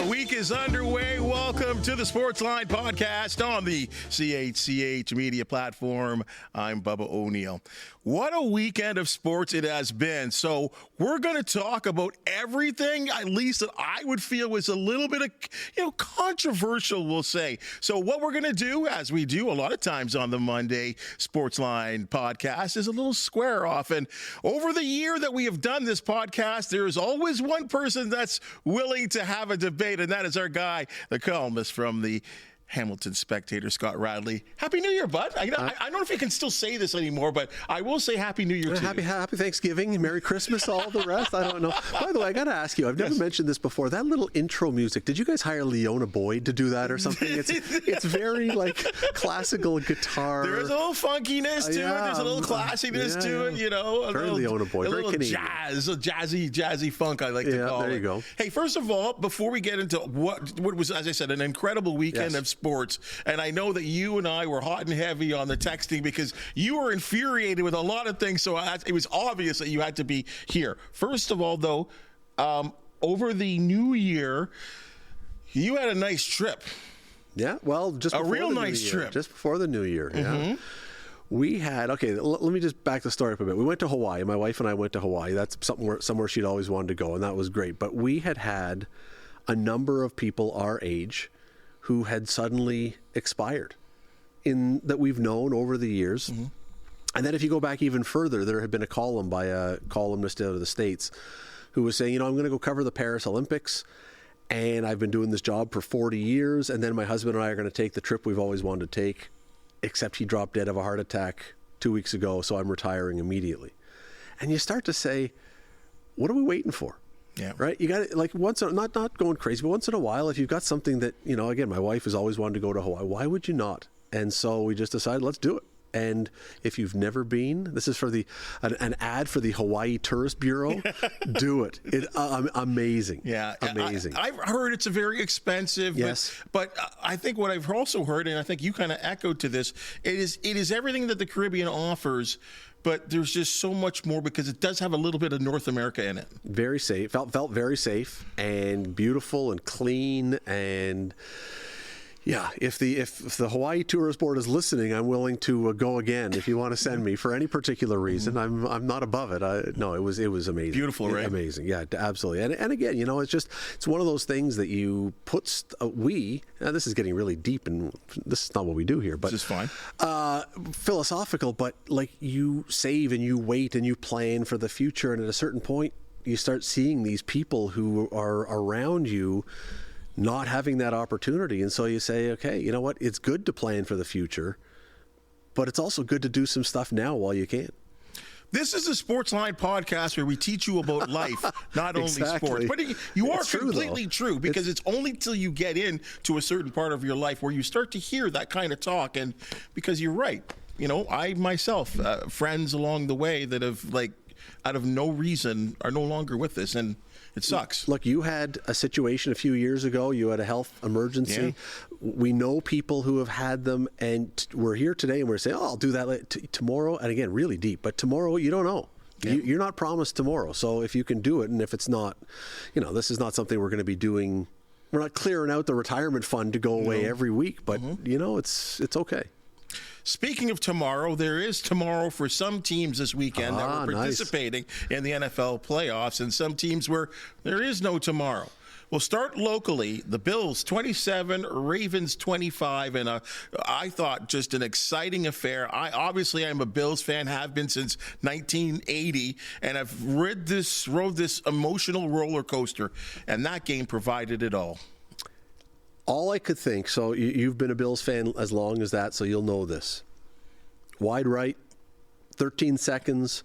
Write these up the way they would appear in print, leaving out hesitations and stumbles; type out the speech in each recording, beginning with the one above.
week is underway. Welcome to the Sportsline Podcast on the CHCH media platform. I'm Bubba O'Neil. What a weekend of sports it has been. So we're going to talk about everything, at least that I would feel was a little bit of, controversial, we'll say. So what we're going to do, as we do a lot of times on the Monday Sportsline Podcast, is a little square off. And over the year that we have done this podcast, there is always one person that's willing to have a debate, and that is our guy, the columnist from the Hamilton Spectator, Scott Radley. Happy New Year, bud. I don't know if you can still say this anymore, but I will say Happy New Year to you. Happy Thanksgiving, Merry Christmas, all the rest. I don't know. By the way, I got to ask you, I've never mentioned this before. That little intro music, did you guys hire Leona Boyd to do that or something? It's very like classical guitar. There's a little funkiness to it. There's a little classiness to it, Very Leona Boyd, very Canadian. Jazzy funk, I like to call it. There you go. Hey, first of all, before we get into what was, as I said, an incredible weekend of sports, and I know that you and I were hot and heavy on the texting because you were infuriated with a lot of things, so it was obvious that you had to be here. First of all, though, over the new year, you had a nice trip. Yeah, well, just before a real the nice new year, trip. Just before the new year, Mm-hmm. yeah. We had, let me just back the story up a bit. We went to Hawaii. My wife and I went to Hawaii. That's somewhere she'd always wanted to go, and that was great. But we had a number of people our age who had suddenly expired that we've known over the years. Mm-hmm. And then if you go back even further, there had been a column by a columnist out of the States who was saying, I'm going to go cover the Paris Olympics, and I've been doing this job for 40 years, and then my husband and I are going to take the trip we've always wanted to take, except he dropped dead of a heart attack 2 weeks ago, so I'm retiring immediately. And you start to say, what are we waiting for? Yeah. Right. You got to, not going crazy, but once in a while, if you've got something that, again, my wife has always wanted to go to Hawaii. Why would you not? And so we just decided, let's do it. And if you've never been, this is for an ad for the Hawaii Tourist Bureau. Do it. Amazing. Yeah. Amazing. I've heard it's a very expensive. Yes. But I think what I've also heard, and I think you kind of echoed to this, it is everything that the Caribbean offers, but there's just so much more because it does have a little bit of North America in it. Very safe. Felt very safe and beautiful and clean. And yeah, if the Hawaii Tourist Board is listening, I'm willing to go again if you want to send me for any particular reason. Mm-hmm. I'm not above it. No, it was amazing. Beautiful, right? Amazing. Yeah, absolutely. And again, it's one of those things that you put now this is getting really deep, and this is not what we do here, but this is fine. Philosophical, but like you save and you wait and you plan for the future, and at a certain point, you start seeing these people who are around you not having that opportunity. And so you say, okay, you know what? It's good to plan for the future, but it's also good to do some stuff now while you can. This is a Sportsline Podcast where we teach you about life, not only sports. But you are completely true, because it's only till you get into a certain part of your life where you start to hear that kind of talk. And because you're right, I myself, friends along the way that have, out of no reason, are no longer with us, and it sucks. Look, you had a situation a few years ago. You had a health emergency. Yeah. We know people who have had them, and we're here today, and we're saying, I'll do that tomorrow. And again, really deep. But tomorrow, you don't know. Yeah. You're not promised tomorrow. So if you can do it, and if it's not, this is not something we're going to be doing. We're not clearing out the retirement fund to go away every week, but, it's okay. Speaking of tomorrow, there is tomorrow for some teams this weekend that are participating in the NFL playoffs, and some teams where there is no tomorrow. We'll start locally. The Bills 27, Ravens 25, and I thought just an exciting affair. I'm a Bills fan, have been since 1980, and I've rode this emotional roller coaster, and that game provided it all. All I could think, so you've been a Bills fan as long as that, so you'll know this. Wide right, 13 seconds,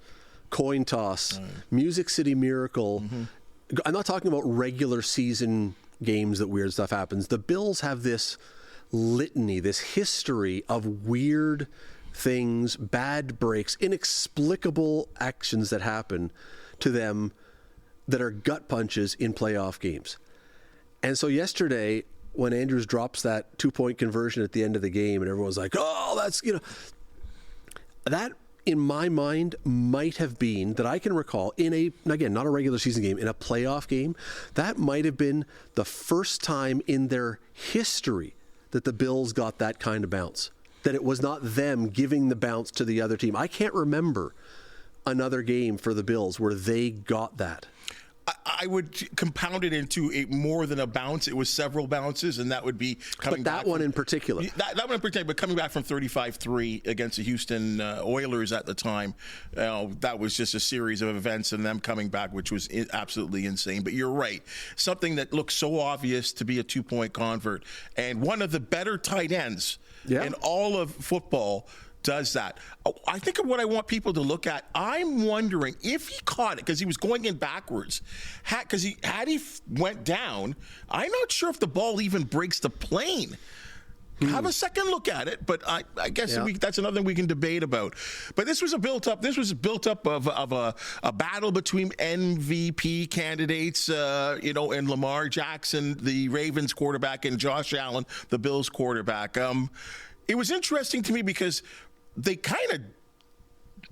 coin toss, Music City Miracle. Mm-hmm. I'm not talking about regular season games that weird stuff happens. The Bills have this litany, this history of weird things, bad breaks, inexplicable actions that happen to them that are gut punches in playoff games. And so yesterday, when Andrews drops that 2-point conversion at the end of the game and everyone's like, oh, that's, that in my mind, might have been, that I can recall, again, not a regular season game, in a playoff game, that might have been the first time in their history that the Bills got that kind of bounce. That it was not them giving the bounce to the other team. I can't remember another game for the Bills where they got that. I would compound it into more than a bounce. It was several bounces, and that would be coming back. But that one in particular. That one in particular, but coming back from 35-3 against the Houston Oilers at the time, that was just a series of events and them coming back, which was absolutely insane. But you're right. Something that looks so obvious to be a two-point convert. And one of the better tight ends in all of football does that. I think of what I want people to look at. I'm wondering if he caught it because he was going in backwards. Because he went down, I'm not sure if the ball even breaks the plane. Have a second look at it, but I guess that's another thing we can debate about. But this was built up of a battle between MVP candidates, and Lamar Jackson, the Ravens quarterback, and Josh Allen, the Bills quarterback. It was interesting to me because they kind of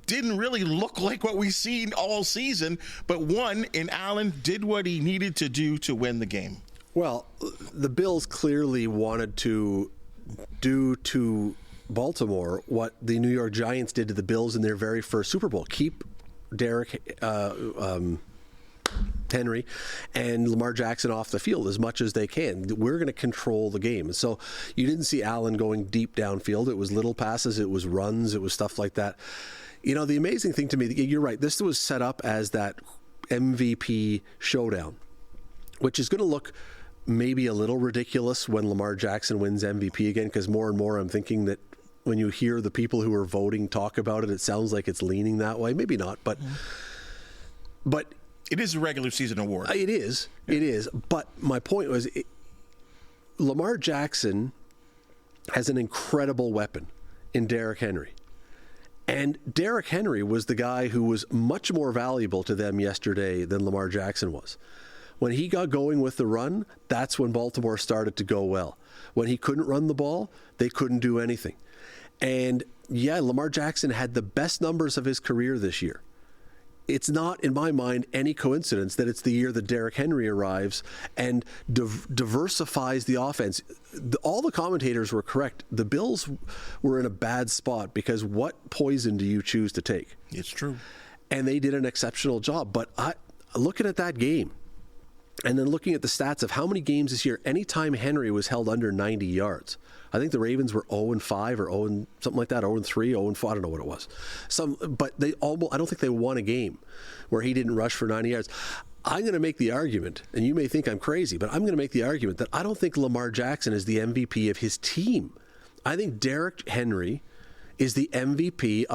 didn't really look like what we've seen all season, but one in Allen did what he needed to do to win the game. Well, the Bills clearly wanted to do to Baltimore what the New York Giants did to the Bills in their very first Super Bowl. Keep Derrick Henry and Lamar Jackson off the field as much as they can. We're going to control the game. And so you didn't see Allen going deep downfield. It was little passes, it was runs, it was stuff like that. The amazing thing to me, you're right, this was set up as that MVP showdown, which is going to look maybe a little ridiculous when Lamar Jackson wins MVP again, because more and more I'm thinking that when you hear the people who are voting talk about it, it sounds like it's leaning that way. Maybe not, but it is a regular season award. It is. But my point was, Lamar Jackson has an incredible weapon in Derrick Henry. And Derrick Henry was the guy who was much more valuable to them yesterday than Lamar Jackson was. When he got going with the run, that's when Baltimore started to go well. When he couldn't run the ball, they couldn't do anything. And Lamar Jackson had the best numbers of his career this year. It's not, in my mind, any coincidence that it's the year that Derrick Henry arrives and diversifies the offense. All the commentators were correct. The Bills were in a bad spot because what poison do you choose to take? It's true. And they did an exceptional job. But looking at that game and then looking at the stats of how many games this year, anytime Henry was held under 90 yards, I think the Ravens were 0-5 or 0 something like that, 0-3, 0-4, I don't know what it was. But I don't think they won a game where he didn't rush for 90 yards. I'm going to make the argument, and you may think I'm crazy, but I'm going to make the argument that I don't think Lamar Jackson is the MVP of his team. I think Derrick Henry is the MVP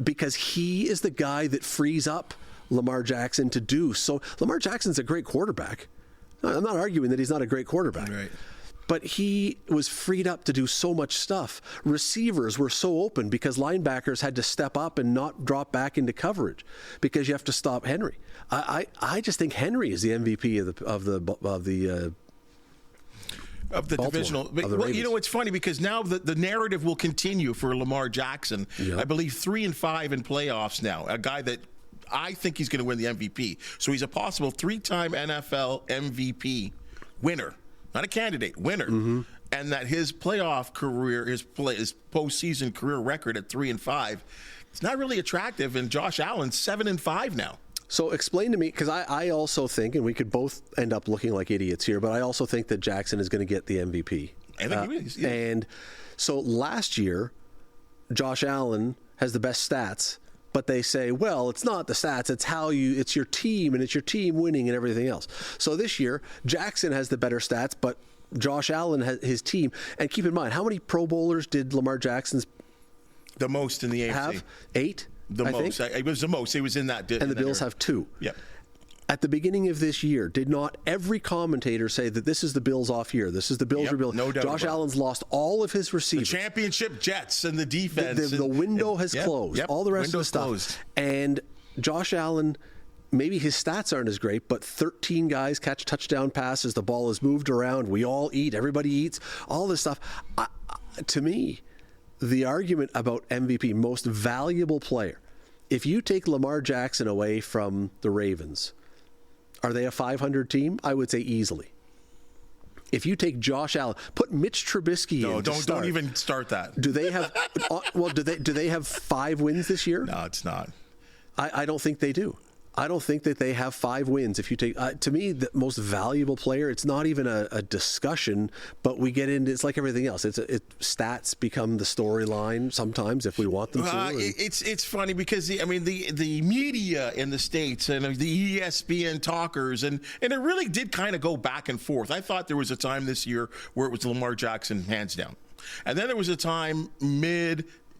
because he is the guy that frees up Lamar Jackson to do. So Lamar Jackson's a great quarterback. I'm not arguing that he's not a great quarterback. Right. But he was freed up to do so much stuff. Receivers were so open because linebackers had to step up and not drop back into coverage because you have to stop Henry. I just think Henry is the MVP of the divisional. It's funny because now the narrative will continue for Lamar Jackson. Yep. I believe 3-5 in playoffs now. A guy that I think he's going to win the MVP. So he's a possible 3-time NFL MVP winner. Not a candidate, winner. Mm-hmm. And that his playoff career, his postseason career record at 3-5, it's not really attractive. And Josh Allen's 7-5 now. So explain to me, because I also think, and we could both end up looking like idiots here, but I also think that Jackson is going to get the MVP. I think he is. Yeah. And so last year, Josh Allen has the best stats. But they say, well, it's not the stats, it's your team, and it's your team winning and everything else. So this year, Jackson has the better stats, but Josh Allen has his team. And keep in mind, how many Pro Bowlers did Lamar Jackson's the most in the AFC? Have 8. The most. It was the most. He was in that. And the Bills have 2. Yep. At the beginning of this year, did not every commentator say that this is the Bills' off year? This is the Bills' rebuild. No doubt. Josh Allen's lost all of his receivers. The championship Jets and the defense. The window has closed. Yep. All the rest of the stuff. Closed. And Josh Allen, maybe his stats aren't as great, but 13 guys catch touchdown passes. The ball is moved around. We all eat. Everybody eats. All this stuff. To me, the argument about MVP, most valuable player, if you take Lamar Jackson away from the Ravens, are they a 500 team? I would say easily. If you take Josh Allen, put Mitch Trubisky in. Don't even start that. Do they have? Do they have 5 wins this year? No, it's not. I don't think they do. I don't think that they have 5 wins. If you take, to me, the most valuable player, it's not even a discussion, but we get into, it's like everything else. Stats become the storyline sometimes if we want them to. It's funny because the media in the States and the ESPN talkers, and it really did kind of go back and forth. I thought there was a time this year where it was Lamar Jackson hands down. And then there was a time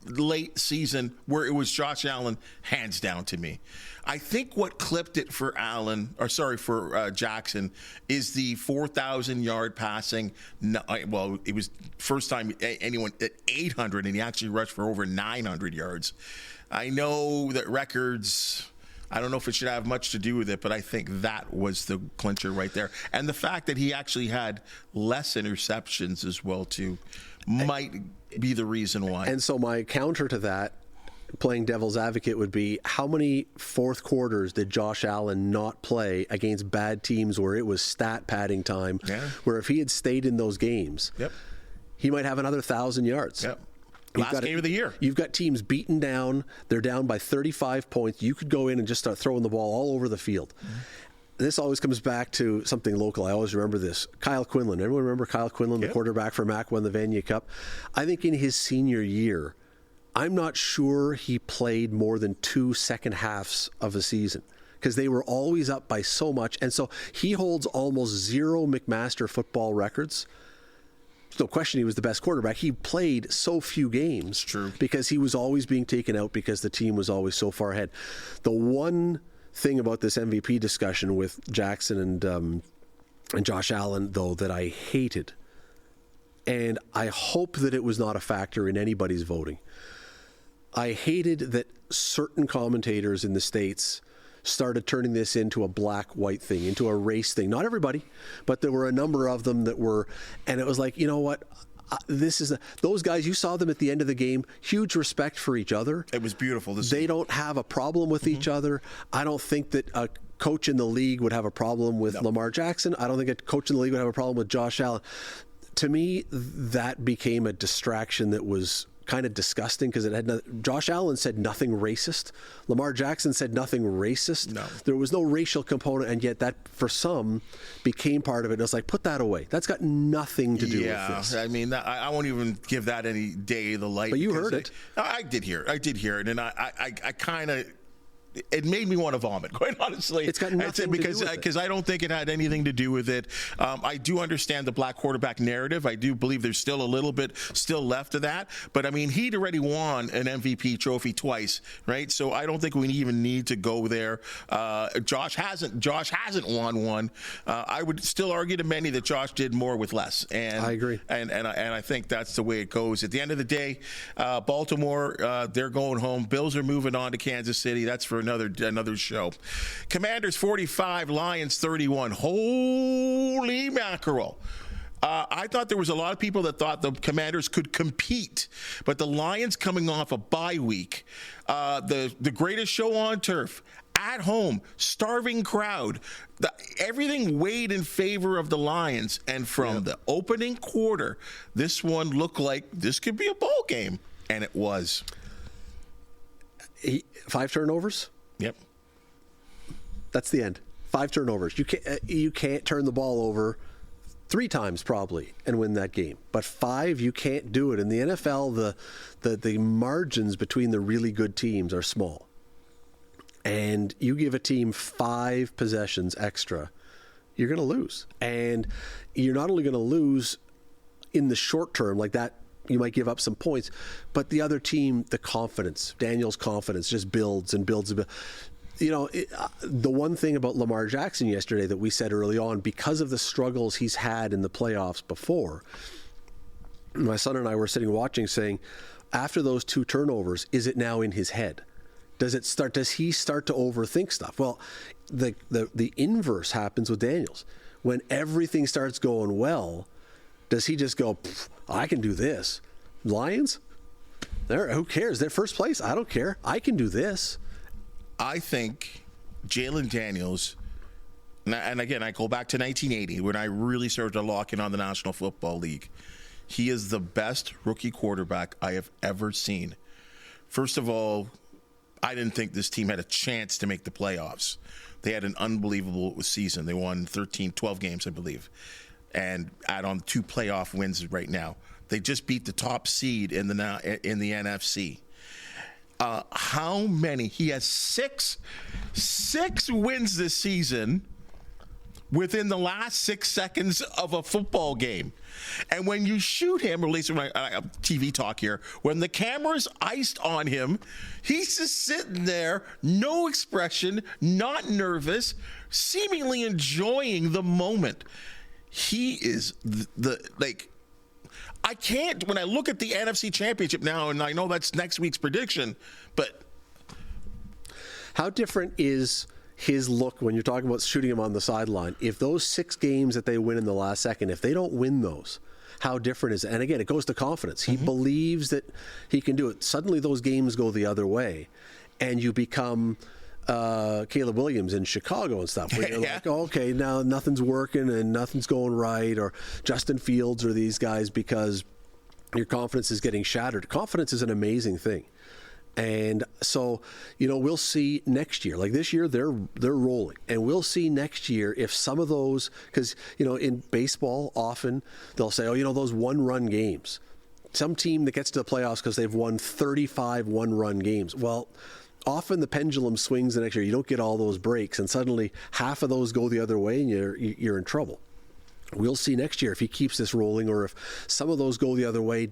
late season where it was Josh Allen hands down to me. I think what clipped it for Jackson is the 4,000-yard passing. Well, it was first time anyone at 800, and he actually rushed for over 900 yards. I know that records, I don't know if it should have much to do with it, but I think that was the clincher right there. And the fact that he actually had less interceptions as well, too, might be the reason why. And so my counter to that, playing devil's advocate, would be how many fourth quarters did Josh Allen not play against bad teams where it was stat padding time, where if he had stayed in those games, he might have another 1,000 yards. Last game of the year. You've got teams beaten down. They're down by 35 points. You could go in and just start throwing the ball all over the field. Mm-hmm. This always comes back to something local. I always remember this. Kyle Quinlan. Everyone remember Kyle Quinlan, the quarterback for Mac, won the Vanier Cup? I think in his senior year, I'm not sure he played more than 2 second halves of a season because they were always up by so much. And so he holds almost 0 McMaster football records. There's no question he was the best quarterback. He played so few games. True. Because he was always being taken out because the team was always so far ahead. The one thing about this MVP discussion with Jackson and Josh Allen, though, that I hated, and I hope that it was not a factor in anybody's voting, I hated that certain commentators in the States started turning this into a black-white thing, into a race thing. Not everybody, but there were a number of them that were, and it was like, you know what? Those guys, you saw them at the end of the game, huge respect for each other. It was beautiful. They don't have a problem with each other. I don't think that a coach in the league would have a problem with Lamar Jackson. I don't think a coach in the league would have a problem with Josh Allen. To me, that became a distraction that was kind of disgusting because it had Josh Allen said nothing racist. Lamar Jackson said nothing racist. No. There was no racial component, and yet that, for some, became part of it. And it's like, put that away. That's got nothing to do with this. I mean, I won't even give that any day of the light. But you heard it. I did hear it, and I kind of... It made me want to vomit, quite honestly. It's got nothing to do with it. Because I don't think it had anything to do with it. I do understand the black quarterback narrative. I do believe there's still a little bit still left of that. But, I mean, he'd already won an MVP trophy twice, right? So I don't think we even need to go there. Josh hasn't won one. I would still argue to many that Josh did more with less. And I agree. And I think that's the way it goes. At the end of the day, Baltimore, they're going home. Bills are moving on to Kansas City. That's for another show. Commanders 45, Lions 31. Holy mackerel. I thought there was a lot of people that thought the Commanders could compete, but the Lions coming off a bye week, the greatest show on turf, at home, starving crowd, everything weighed in favor of the Lions, and from the opening quarter, this one looked like this could be a ball game, and it was. 5 turnovers? Yep. That's the end. 5 turnovers. You can't turn the ball over 3 times probably and win that game. But 5, you can't do it. In the NFL, the margins between the really good teams are small. And you give a team 5 possessions extra, you're going to lose. And you're not only going to lose in the short term like that, you might give up some points, but the other team, the confidence, Daniel's confidence just builds and builds. You know, the one thing about Lamar Jackson yesterday that we said early on, because of the struggles he's had in the playoffs before, my son and I were sitting watching saying, after those 2 turnovers, is it now in his head? Does he start to overthink stuff? Well, the inverse happens with Daniels. When everything starts going well, does he just go, I can do this? Lions? Who cares? They're first place. I don't care. I can do this. I think Jalen Daniels, and again, I go back to 1980 when I really started to lock in on the National Football League. He is the best rookie quarterback I have ever seen. First of all, I didn't think this team had a chance to make the playoffs. They had an unbelievable season. They won 12 games, I believe, and add on 2 playoff wins right now. They just beat the top seed in the NFC. How many? He has six wins this season within the last 6 seconds of a football game. And when you shoot him, or at least my TV talk here, when the camera's iced on him, he's just sitting there, no expression, not nervous, seemingly enjoying the moment. He is I can't, when I look at the NFC Championship now, and I know that's next week's prediction, but how different is his look when you're talking about shooting him on the sideline? If those 6 games that they win in the last second, if they don't win those, how different is it? And again, it goes to confidence. He believes that he can do it. Suddenly those games go the other way, and you become Caleb Williams in Chicago and stuff, where you're like, oh, okay, now nothing's working and nothing's going right, or Justin Fields or these guys, because your confidence is getting shattered. Confidence is an amazing thing. And so, we'll see next year. Like this year, they're rolling, and we'll see next year if some of those, because in baseball, often they'll say, oh, those one-run games. Some team that gets to the playoffs because they've won 35 one-run games. Well, often the pendulum swings the next year. You don't get all those breaks, and suddenly half of those go the other way, and you're in trouble. We'll see next year if he keeps this rolling, or if some of those go the other way.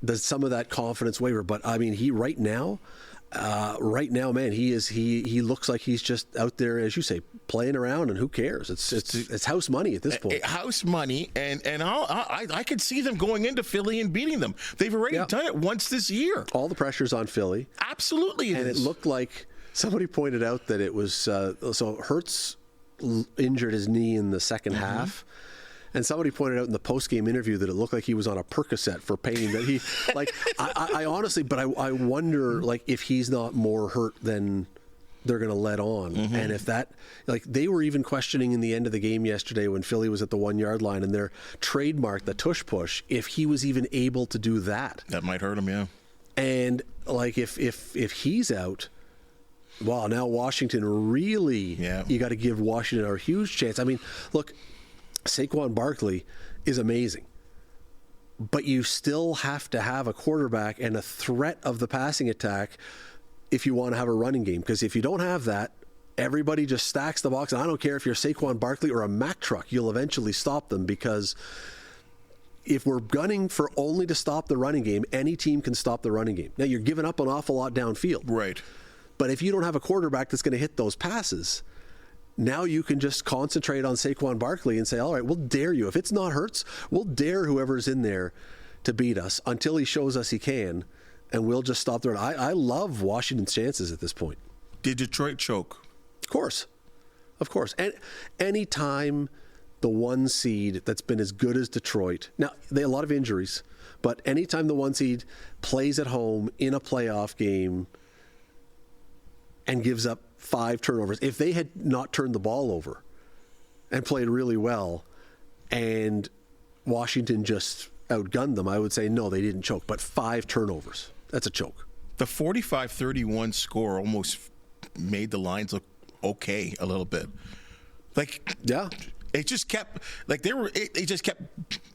Does some of that confidence waver? But I mean, right now, man, he looks like he's just out there, as you say, playing around, and who cares? It's house money at this point. House money, and I could see them going into Philly and beating them. They've already done it once this year. All the pressure's on Philly. Absolutely, and it looked like somebody pointed out that it was so Hurts injured his knee in the second half. And somebody pointed out in the post-game interview that it looked like he was on a Percocet for pain. That he, I honestly, but I wonder, if he's not more hurt than they're going to let on. And if that, they were even questioning in the end of the game yesterday when Philly was at the 1-yard line, and they're trademarked the tush push, if he was even able to do that. That might hurt him, yeah. And if he's out, wow, now Washington really, you got to give Washington a huge chance. I mean, look, Saquon Barkley is amazing, but you still have to have a quarterback and a threat of the passing attack if you want to have a running game. Because if you don't have that, everybody just stacks the box. And I don't care if you're Saquon Barkley or a Mack truck, you'll eventually stop them, because if we're gunning for only to stop the running game, any team can stop the running game. Now, you're giving up an awful lot downfield. Right. But if you don't have a quarterback that's going to hit those passes, now you can just concentrate on Saquon Barkley and say, all right, we'll dare you. If it's not Hurts, we'll dare whoever's in there to beat us until he shows us he can, and we'll just stop the run. I love Washington's chances at this point. Did Detroit choke? Of course. And any time the 1 seed that's been as good as Detroit, now they have a lot of injuries, but anytime the 1 seed plays at home in a playoff game and gives up 5 turnovers. If they had not turned the ball over and played really well, and Washington just outgunned them, I would say, no, they didn't choke. But 5 turnovers, that's a choke. The 45-31 score almost made the Lions look okay a little bit. It just kept, they just kept,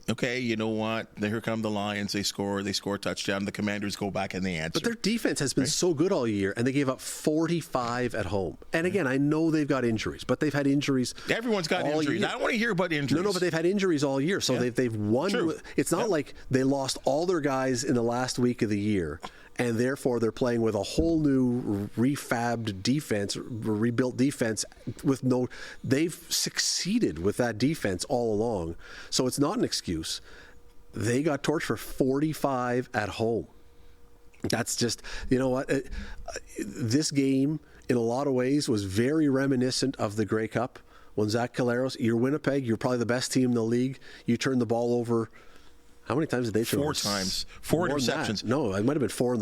okay, you know what? Here come the Lions. They score a touchdown. The Commanders go back and they answer. But their defense has been so good all year, and they gave up 45 at home. And again, I know they've got injuries, but they've had injuries. Everyone's got injuries. Year. I don't want to hear about injuries. No, but they've had injuries all year. So they've won. True. It's not like they lost all their guys in the last week of the year, and therefore they're playing with a whole new refabbed defense, rebuilt defense they've succeeded with that defense all along. So it's not an excuse. They got torched for 45 at home. That's just, you know what? This game, in a lot of ways, was very reminiscent of the Grey Cup. When Zach Caleros, you're Winnipeg, you're probably the best team in the league. You turn the ball over How many times did they throw? 4 times. 4 interceptions. No, it might have been 4 in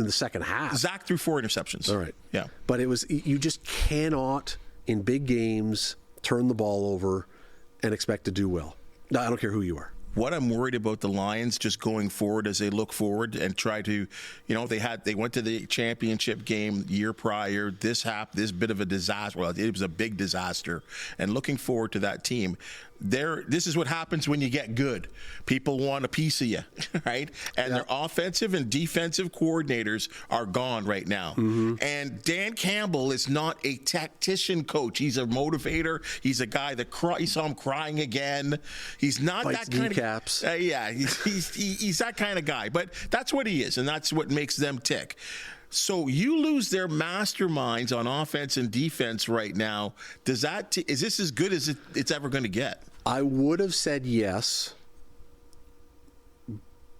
the second half. Zach threw 4 interceptions. All right. Yeah. But you just cannot, in big games, turn the ball over and expect to do well. No, I don't care who you are. What I'm worried about the Lions just going forward as they look forward and try to, they went to the championship game year prior. This bit of a disaster. Well, it was a big disaster. And looking forward to that team. This is what happens when you get good. People want a piece of you, right? And their offensive and defensive coordinators are gone right now. Mm-hmm. And Dan Campbell is not a tactician coach. He's a motivator. He's a guy that you saw him crying again. He's not Bites that kind kneecaps. of he's that kind of guy. But that's what he is, and that's what makes them tick. So you lose their masterminds on offense and defense right now. Is this as good as it's ever going to get? I would have said yes,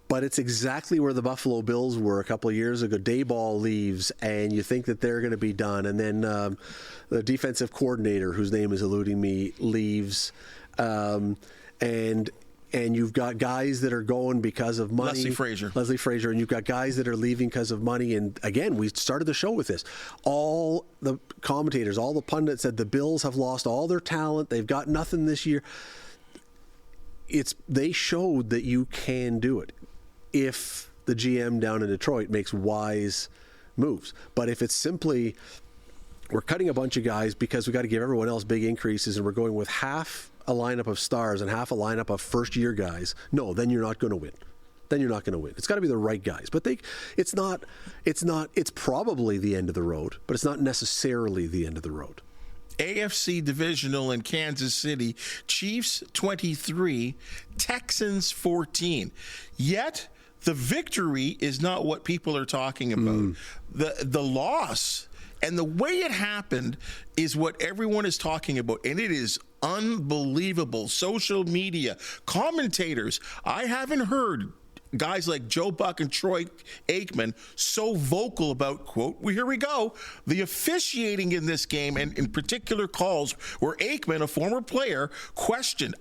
but it's exactly where the Buffalo Bills were a couple of years ago. Dayball leaves, and you think that they're going to be done. And then the defensive coordinator, whose name is eluding me, leaves. And you've got guys that are going because of money. Leslie Frazier. And you've got guys that are leaving because of money. And again, we started the show with this. All the commentators, all the pundits said the Bills have lost all their talent. They've got nothing this year. They showed that you can do it if the GM down in Detroit makes wise moves. But if it's simply we're cutting a bunch of guys because we got to give everyone else big increases and we're going with half a lineup of stars and half a lineup of first-year guys, no, then you're not going to win. It's got to be the right guys. But it's probably the end of the road, but it's not necessarily the end of the road. AFC Divisional in Kansas City, Chiefs 23, Texans 14. Yet the victory is not what people are talking about. The loss and the way it happened is what everyone is talking about, and it is unbelievable. Social media, commentators, I haven't heard guys like Joe Buck and Troy Aikman so vocal about, quote, here we go, the officiating in this game, and in particular calls where Aikman, a former player, questioned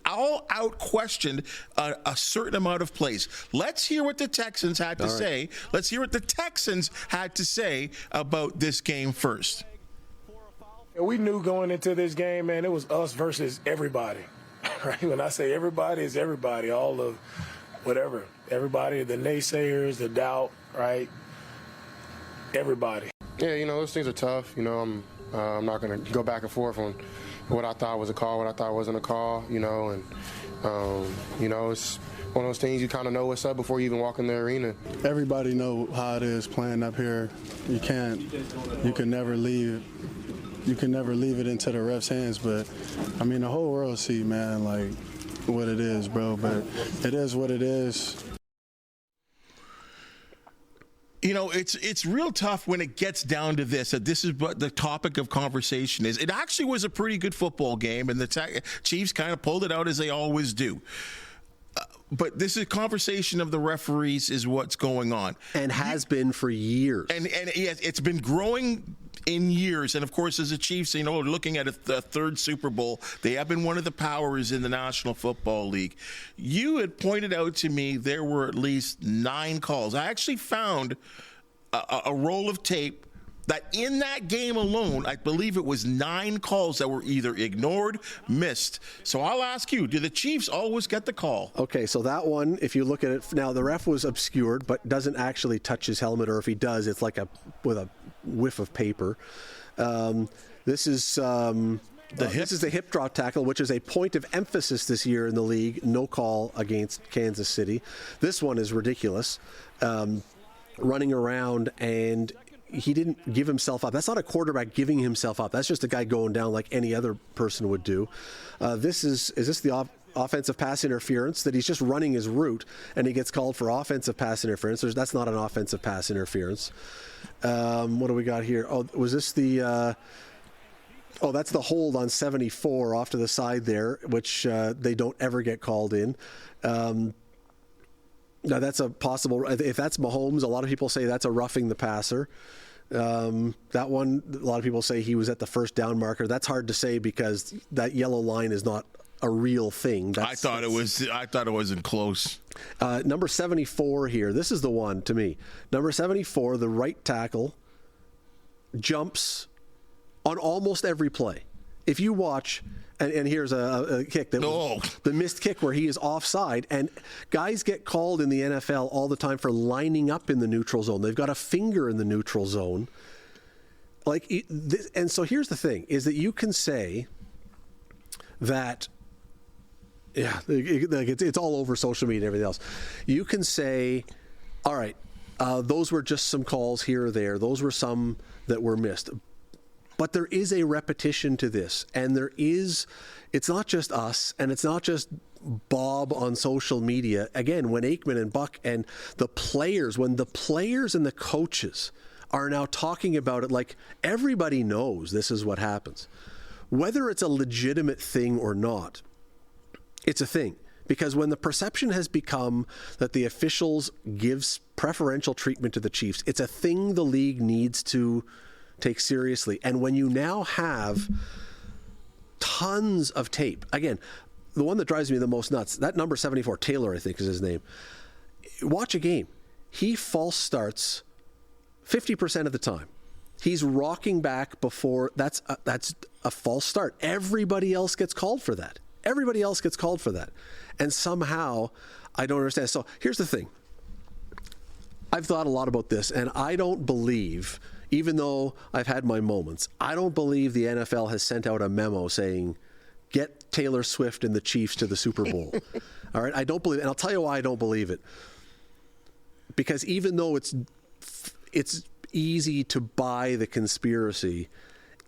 a certain amount of plays. Let's hear what the Texans had to say. Let's hear what the Texans had to say about this game first. We knew going into this game, man, it was us versus everybody. Right? When I say everybody, it's everybody, all of whatever. Everybody, the naysayers, the doubt, right? Everybody. Yeah, those things are tough. I'm not going to go back and forth on what I thought was a call, what I thought wasn't a call, and it's one of those things you kind of know what's up before you even walk in the arena. Everybody know how it is playing up here. You can never leave it into the ref's hands, but the whole world see, man, like what it is, bro, but it is what it is. It's real tough when it gets down to this, that this is what the topic of conversation is. It actually was a pretty good football game, and the Chiefs kind of pulled it out as they always do. But this is conversation of the referees is what's going on. And has been for years. And yes, it's been growing in years. And, of course, as the Chiefs, looking at a third Super Bowl, they have been one of the powers in the National Football League. You had pointed out to me there were at least 9 calls. I actually found a roll of tape that in that game alone, I believe it was 9 calls that were either ignored, missed. So I'll ask you, do the Chiefs always get the call? Okay, so that one, if you look at it, now the ref was obscured, but doesn't actually touch his helmet, or if he does, it's like with a whiff of paper. This is the hip drop tackle, which is a point of emphasis this year in the league. No call against Kansas City. This one is ridiculous. Running around, and he didn't give himself up. That's not a quarterback giving himself up. That's just a guy going down like any other person would do. Is this the offensive pass interference, that he's just running his route and he gets called for offensive pass interference? That's not an offensive pass interference. What do we got here? Oh, was this the... that's the hold on 74 off to the side there, which they don't ever get called in. Now, that's a possible... If that's Mahomes, a lot of people say that's a roughing the passer. That one, a lot of people say he was at the first down marker. That's hard to say because that yellow line is not a real thing. I thought it wasn't close. Number 74 here. This is the one to me. Number 74, the right tackle jumps on almost every play. If you watch, and here's a kick that was the missed kick where he is offside, and guys get called in the NFL all the time for lining up in the neutral zone. They've got a finger in the neutral zone. And so here's the thing, is that you can say that, it's all over social media and everything else. You can say, all right, those were just some calls here or there. Those were some that were missed. But there is a repetition to this, and it's not just us, and it's not just Bob on social media. Again, when Aikman and Buck and the players and the coaches are now talking about it, like everybody knows this is what happens. Whether it's a legitimate thing or not, it's a thing. Because when the perception has become that the officials gives preferential treatment to the Chiefs, it's a thing the league needs to take seriously. And when you now have tons of tape, again, the one that drives me the most nuts, that number 74, Taylor, I think is his name. Watch a game. He false starts 50% of the time. He's rocking back before. That's a false start. Everybody else gets called for that. And somehow, I don't understand. So here's the thing. I've thought a lot about this, and I don't believe, even though I've had my moments, I don't believe the NFL has sent out a memo saying, get Taylor Swift and the Chiefs to the Super Bowl. All right? I don't believe it. And I'll tell you why I don't believe it. Because even though it's easy to buy the conspiracy,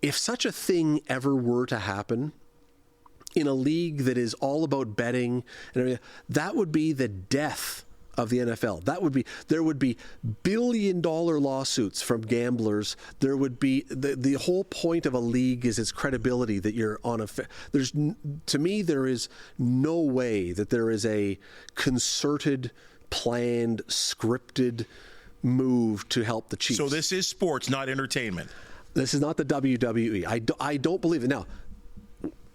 if such a thing ever were to happen in a league that is all about betting and everything, that would be the death of the NFL. There would be billion-dollar lawsuits from gamblers. There would be the whole point of a league is its credibility, that you're on to me there is no way that there is a concerted, planned, scripted move to help the Chiefs. So this is sports, not entertainment. This is not the WWE. I don't believe it. Now,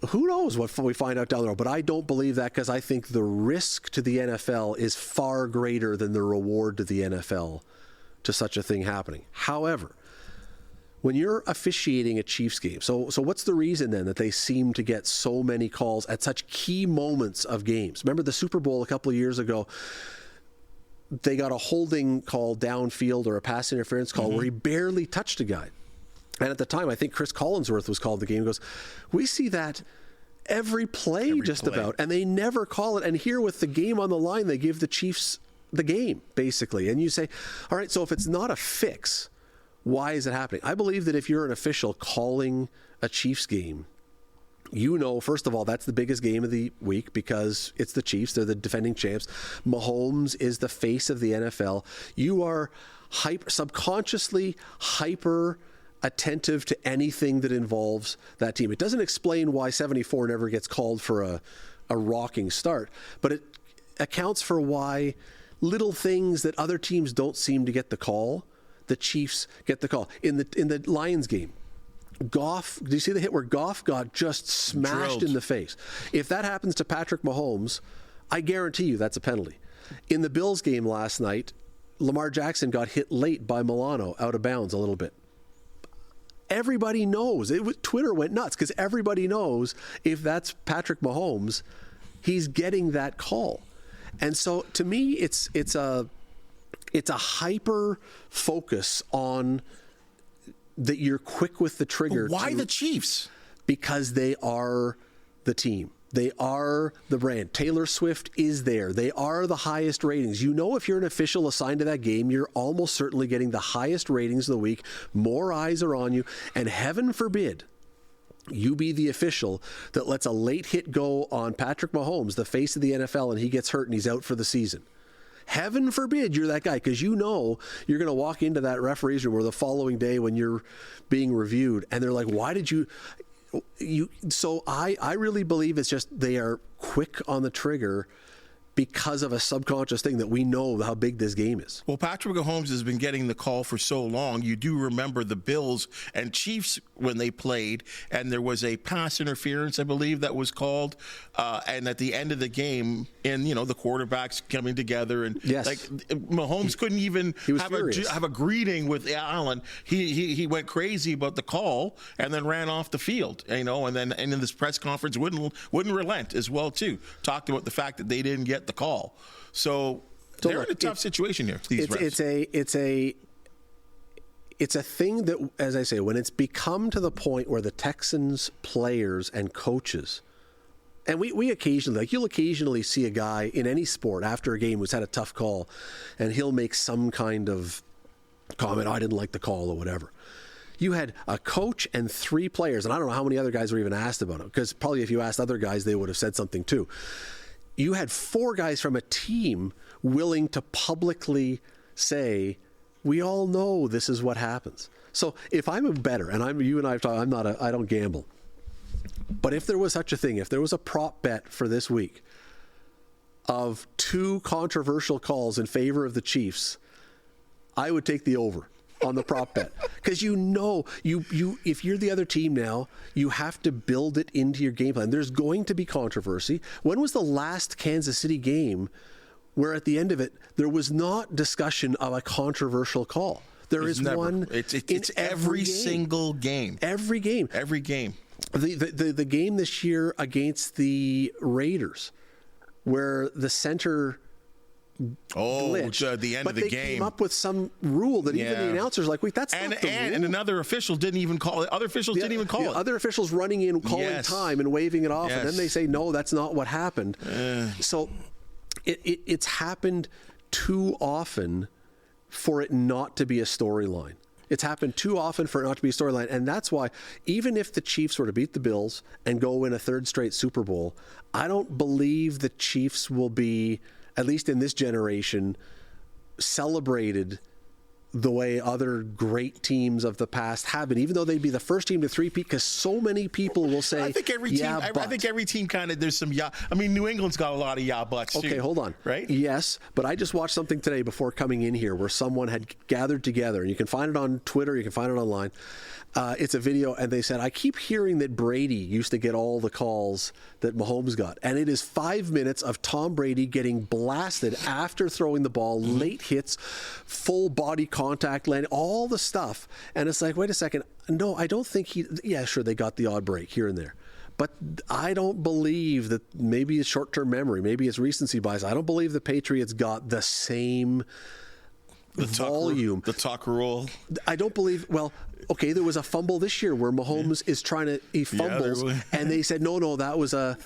who knows what we find out down the road, but I don't believe that, because I think the risk to the NFL is far greater than the reward to the NFL to such a thing happening. However, when you're officiating a Chiefs game, so what's the reason then that they seem to get so many calls at such key moments of games? Remember the Super Bowl a couple of years ago? They got a holding call downfield or a pass interference call where he barely touched a guy. And at the time, I think Chris Collinsworth was called the game. He goes, we see that every play about, and they never call it. And here with the game on the line, they give the Chiefs the game, basically. And you say, all right, so if it's not a fix, why is it happening? I believe that if you're an official calling a Chiefs game, you know, first of all, that's the biggest game of the week because it's the Chiefs. They're the defending champs. Mahomes is the face of the NFL. You are subconsciously hyper attentive to anything that involves that team. It doesn't explain why 74 never gets called for a rocking start, but it accounts for why little things that other teams don't seem to get the call, the Chiefs get the call. In the Lions game, Goff, do you see the hit where Goff got just smashed in the face? If that happens to Patrick Mahomes, I guarantee you that's a penalty. In the Bills game last night, Lamar Jackson got hit late by Milano out of bounds a little bit. Everybody knows. Twitter went nuts because everybody knows if that's Patrick Mahomes, he's getting that call. And so to me, it's a hyper focus on that you're quick with the trigger. But why the Chiefs? Because they are the team. They are the brand. Taylor Swift is there. They are the highest ratings. You know, if you're an official assigned to that game, you're almost certainly getting the highest ratings of the week. More eyes are on you. And heaven forbid you be the official that lets a late hit go on Patrick Mahomes, the face of the NFL, and he gets hurt and he's out for the season. Heaven forbid you're that guy, because you know you're going to walk into that referee's room or the following day when you're being reviewed, and they're like, why did you... So I really believe it's just they are quick on the trigger because of a subconscious thing that we know how big this game is. Well, Patrick Mahomes has been getting the call for so long. You do remember the Bills and Chiefs when they played, and there was a pass interference, I believe, that was called. And at the end of the game, and the quarterbacks coming together, and Mahomes couldn't even have a greeting with Allen. He went crazy about the call and then ran off the field. And in this press conference wouldn't relent as well too. Talked about the fact that they didn't get the call. So they're in a tough situation here. It's a thing that, as I say, when it's become to the point where the Texans players and coaches, and we occasionally, you'll occasionally see a guy in any sport after a game who's had a tough call, and he'll make some kind of comment, I didn't like the call or whatever. You had a coach and 3 players, and I don't know how many other guys were even asked about it, because probably if you asked other guys, they would have said something too. You had 4 guys from a team willing to publicly say, we all know this is what happens. So if I'm a bettor, and you and I have talked, I don't gamble. But if there was such a thing, if there was a prop bet for this week of 2 controversial calls in favor of the Chiefs, I would take the over on the prop bet, because you if you're the other team now, you have to build it into your game plan. There's going to be controversy. When was the last Kansas City game where at the end of it there was not discussion of a controversial call? It's every single game. Every game. The game this year against the Raiders, where the center glitch, the end of the game. But they came up with some rule that even the announcers wait, that's not the rule. And another official didn't even call it. Other officials didn't even call it. Other officials running in, calling time and waving it off, and then they say, no, that's not what happened. So it's happened too often for it not to be a storyline. It's happened too often for it not to be a storyline. And that's why, even if the Chiefs were to beat the Bills and go win a 3rd straight Super Bowl, I don't believe the Chiefs will be, at least in this generation, celebrated the way other great teams of the past have been, even though they'd be the first team to three-peat, because so many people will say, I think every team kind of, there's some New England's got a lot of buts too. Okay, hold on. Right? Yes, but I just watched something today before coming in here where someone had gathered together, and you can find it on Twitter, you can find it online. It's a video, and they said, I keep hearing that Brady used to get all the calls that Mahomes got. And it is 5 minutes of Tom Brady getting blasted after throwing the ball, late hits, full body contact, landing, all the stuff. And it's like, wait a second. No, I don't think sure, they got the odd break here and there. But I don't believe that, maybe it's short-term memory, maybe it's recency bias. I don't believe the Patriots got the same volume. The tuck rule. I don't believe, okay, there was a fumble this year where Mahomes is he fumbles, and they said, no, that was a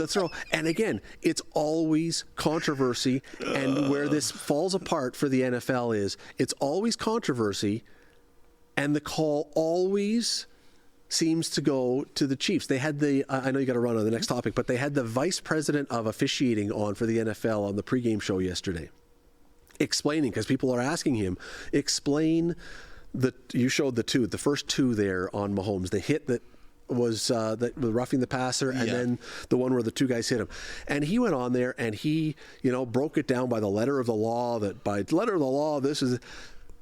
throw. And again, it's always controversy, and where this falls apart for the NFL is, it's always controversy, and the call always seems to go to the Chiefs. They had I know you got to run on the next topic, but they had the vice president of officiating on for the NFL on the pregame show yesterday, explaining, because people are asking him, explain you showed the first 2 there on Mahomes, the hit that was roughing the passer, and then the one where the 2 guys hit him. And he went on there and he, broke it down by the letter of the law, this is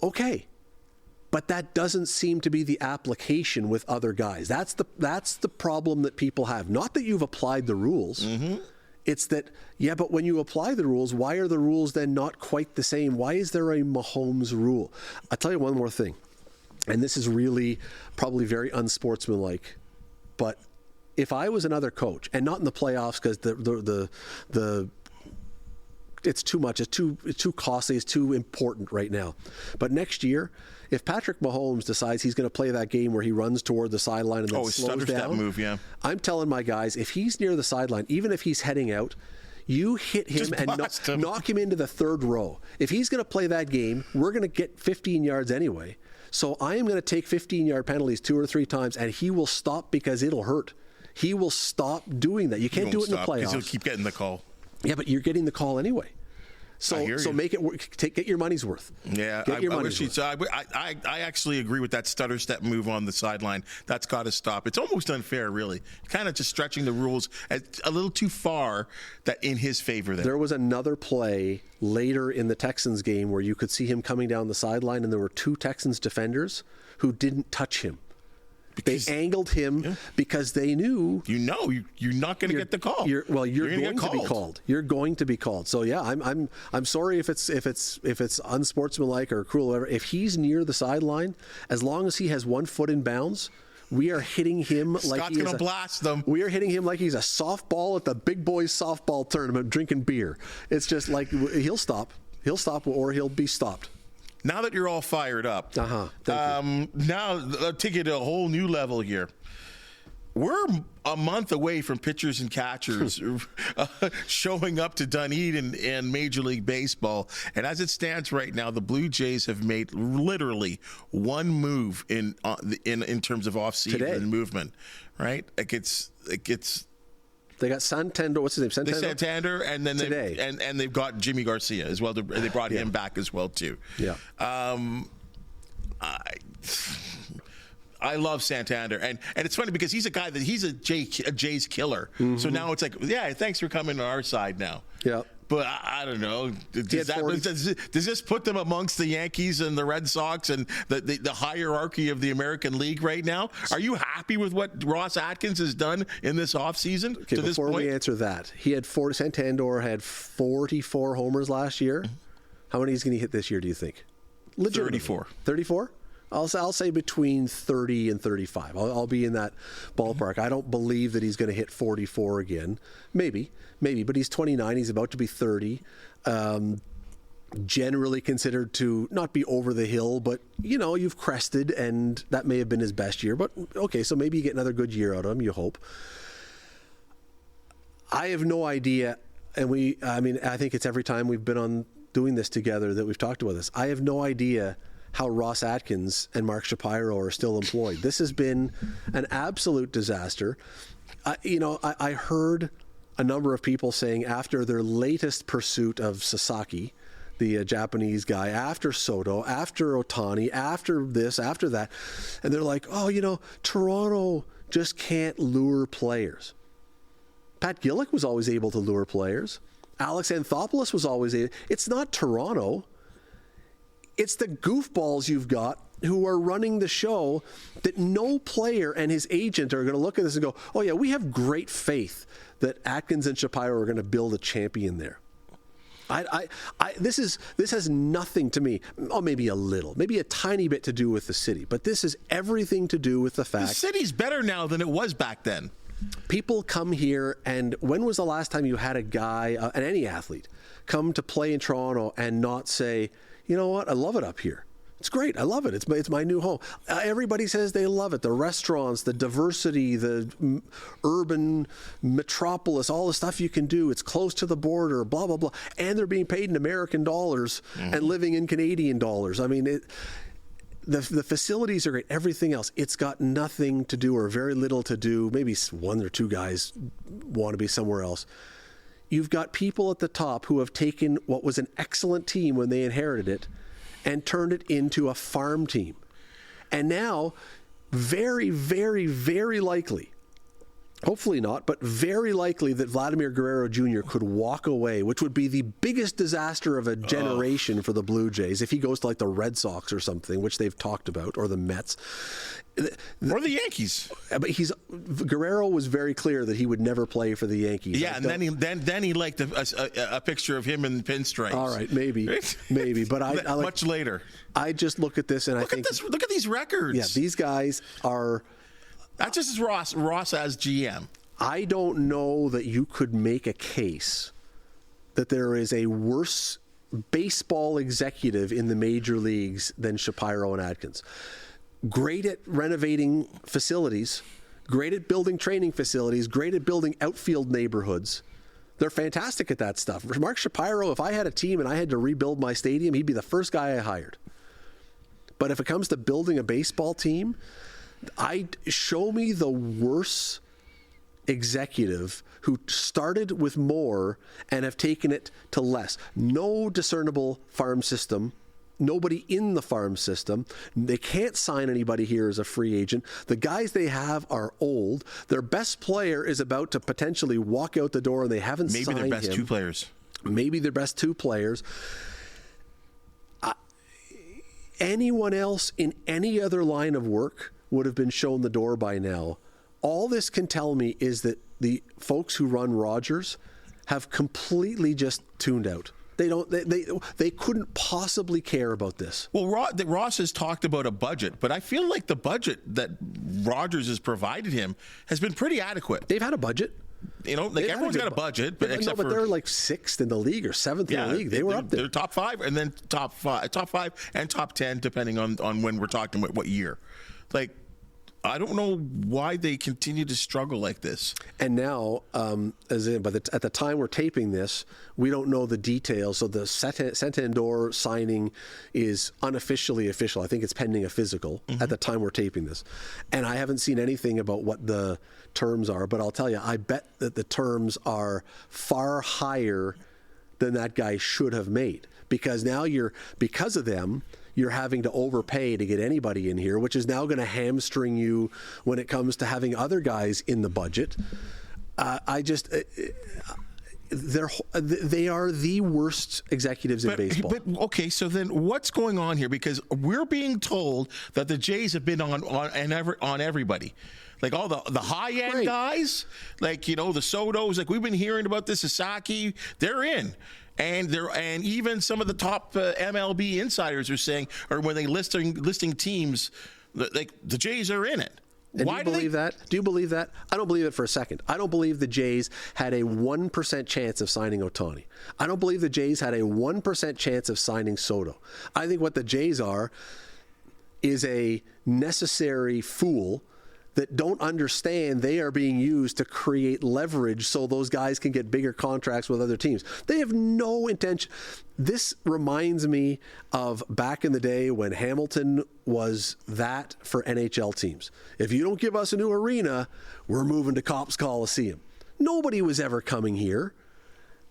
okay. But that doesn't seem to be the application with other guys. That's the problem that people have. Not that you've applied the rules. Mm-hmm. It's that, but when you apply the rules, why are the rules then not quite the same? Why is there a Mahomes rule? I'll tell you one more thing, and this is really probably very unsportsmanlike, but if I was another coach, and not in the playoffs because it's too much, it's too costly, it's too important right now, but next year, if Patrick Mahomes decides he's going to play that game where he runs toward the sideline and then slows down, that move, I'm telling my guys, if he's near the sideline, even if he's heading out, you hit him and knock him into the 3rd row. If he's going to play that game, we're going to get 15 yards anyway. So I am going to take 15-yard penalties 2 or 3 times, and he will stop because it'll hurt. He will stop doing that. You can't do it in the playoffs. Because he'll keep getting the call. Yeah, but you're getting the call anyway. So make it work. Get your money's worth. Yeah, Get your I money's wish worth. I actually agree with that stutter step move on the sideline. That's got to stop. It's almost unfair, really. Kind of just stretching the rules a little too far that in his favor there. There was another play later in the Texans game where you could see him coming down the sideline, and there were 2 Texans defenders who didn't touch him. They angled him because they knew you're not going to get the call. You're going to be called. You're going to be called. So yeah, I'm sorry if it's unsportsmanlike or cruel or whatever. If he's near the sideline, as long as he has 1 foot in bounds, we are hitting him like Scott's going to blast them. We are hitting him like he's a softball at the big boys softball tournament drinking beer. It's just like he'll stop or he'll be stopped. Now that you're all fired up, Thank you. Now I'll take it to a whole new level here. We're a month away from pitchers and catchers showing up to Dunedin and Major League Baseball. And as it stands right now, the Blue Jays have made literally one move in terms of off-season movement, right? They got Santander. What's his name? Santander, and then they've got Jimmy Garcia as well. They brought him back as well too. Yeah. I love Santander, and it's funny because he's a guy that he's a Jays killer. Mm-hmm. So now it's like, yeah, thanks for coming to our side now. Yeah. But I don't know. Does this put them amongst the Yankees and the Red Sox and the hierarchy of the American League right now? Are you happy with what Ross Atkins has done in this offseason to this point? Before we answer that, Santander had 44 homers last year. Mm-hmm. How many is he going to hit this year, do you think? 34. 34? I'll say between 30 and 35. I'll be in that ballpark. I don't believe that he's going to hit 44 again. Maybe, but he's 29. He's about to be 30. Generally considered to not be over the hill, but, you've crested, and that may have been his best year. But, okay, so maybe you get another good year out of him, you hope. I have no idea, and I think it's every time we've been on doing this together that we've talked about this. I have no idea how Ross Atkins and Mark Shapiro are still employed. This has been an absolute disaster. I heard a number of people saying after their latest pursuit of Sasaki, the Japanese guy, after Soto, after Ohtani, after this, after that, and they're like, Toronto just can't lure players. Pat Gillick was always able to lure players. Alex Anthopoulos was always able. It's not Toronto. It's the goofballs you've got who are running the show that no player and his agent are going to look at this and go, oh, yeah, we have great faith that Atkins and Shapiro are going to build a champion there. This has nothing to me, maybe a little, maybe a tiny bit to do with the city, but this has everything to do with the fact. The city's better now than it was back then. People come here, and when was the last time you had a guy, and any athlete, come to play in Toronto and not say, you know what? I love it up here. It's great. I love it. It's my new home. Everybody says they love it. The restaurants, the diversity, the urban metropolis, all the stuff you can do. It's close to the border, blah, blah, blah. And they're being paid in American dollars and living in Canadian dollars. I mean, the facilities are great. Everything else, it's got nothing to do or very little to do. Maybe 1 or 2 guys want to be somewhere else. You've got people at the top who have taken what was an excellent team when they inherited it and turned it into a farm team. And now, very, very, very likely, hopefully not, but very likely that Vladimir Guerrero Jr. could walk away, which would be the biggest disaster of a generation for the Blue Jays if he goes to like the Red Sox or something, which they've talked about, or the Mets. Or the Yankees. But Guerrero was very clear that he would never play for the Yankees. Yeah, and then he liked a picture of him in pinstripes. All right, maybe. But I like, much later. I just look at this and look at these records. Yeah, these guys are. That's just Ross as GM. I don't know that you could make a case that there is a worse baseball executive in the major leagues than Shapiro and Atkins. Great at renovating facilities, great at building training facilities, great at building outfield neighborhoods. They're fantastic at that stuff. Mark Shapiro, if I had a team and I had to rebuild my stadium, he'd be the first guy I hired. But if it comes to building a baseball team, show me the worse executive who started with more and have taken it to less. No discernible farm system. Nobody in the farm system. They can't sign anybody here as a free agent. The guys they have are old. Their best player is about to potentially walk out the door and they haven't signed him. Maybe their best two players. Maybe their best two players. Anyone else in any other line of work would have been shown the door by now. All this can tell me is that the folks who run Rogers have completely just tuned out. They couldn't possibly care about this. Well, Ross has talked about a budget, but I feel like the budget that Rogers has provided him has been pretty adequate. They've had a budget. You know, like everyone's got a budget, but except but for they're like 6th in the league or 7th in the league. They were up there. They're top 5, and then top five and top 10, depending on when we're talking about what year. Like, I don't know why they continue to struggle like this. And now, at the time we're taping this, we don't know the details. So the Santander signing is unofficially official. I think it's pending a physical at the time we're taping this. And I haven't seen anything about what the terms are. But I'll tell you, I bet that the terms are far higher than that guy should have made. Because now because of them, you're having to overpay to get anybody in here, which is now going to hamstring you when it comes to having other guys in the budget. They are the worst executives in baseball. But okay, so then what's going on here? Because we're being told that the Jays have been on everybody. Like all the high-end guys, like, you know, the Sotos, like we've been hearing about this, Sasaki, they're in. And even some of the top MLB insiders are saying, or when they listing teams, like the Jays are in it. And do you believe that? Do you believe that? I don't believe it for a second. I don't believe the Jays had a 1% chance of signing Ohtani. I don't believe the Jays had a 1% chance of signing Soto. I think what the Jays are is a necessary fool that don't understand they are being used to create leverage so those guys can get bigger contracts with other teams. They have no intention. This reminds me of back in the day when Hamilton was that for NHL teams. If you don't give us a new arena, we're moving to Copps Coliseum. Nobody was ever coming here.